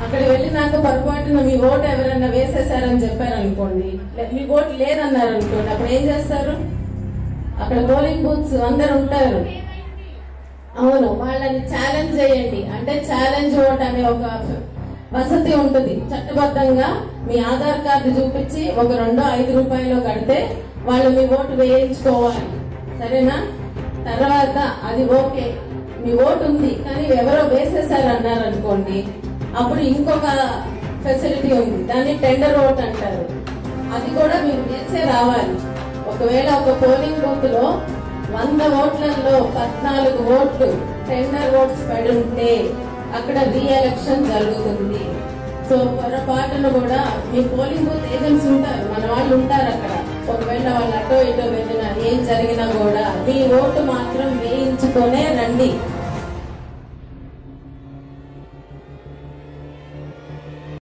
అక్కడ వెళ్ళినాక పొరపాటున మీ ఓటు ఎవరైనా వేసేసారని చెప్పారనుకోండి, మీ ఓటు లేదన్నారు అనుకోండి, అప్పుడు ఏం చేస్తారు? అక్కడ పోలింగ్ బూత్స్ అందరు ఉంటారు. అవును, వాళ్ళని ఛాలెంజ్ చేయండి. అంటే ఛాలెంజ్ ఓట్ అనే ఒక వసతి ఉంటుంది చట్టబద్ధంగా. మీ ఆధార్ కార్డు చూపించి ఒక 2-5 రూపాయలు కడితే వాళ్ళు మీ ఓటు వేయించుకోవాలి. సరేనా? తర్వాత అది ఓకే, మీ ఓటు ఉంది కానీ ఎవరో వేసేసారు అన్నారు అనుకోండి, అప్పుడు ఇంకొక ఫెసిలిటీ ఉంది, దాన్ని టెండర్ ఓట్ అంటారు. అది కూడా మీరు వేసే రావాలి. ఒకవేళ ఒక పోలింగ్ బూత్ లో 100 ఓట్లలో 14 ఓట్లు టెండర్ ఓట్స్ పడి ఉంటే అక్కడ రీఎలక్షన్ జరుగుతుంది. సో పొరపాటును కూడా మీ పోలింగ్ బూత్ ఏజెంట్స్ ఉంటారు, మన వాళ్ళు ఉంటారు అక్కడ. ఒకవేళ వాళ్ళు అటో ఇటో వెళ్ళినా ఏం జరిగినా కూడా మీ ఓటు మాత్రం వేయించుకొనే రండి.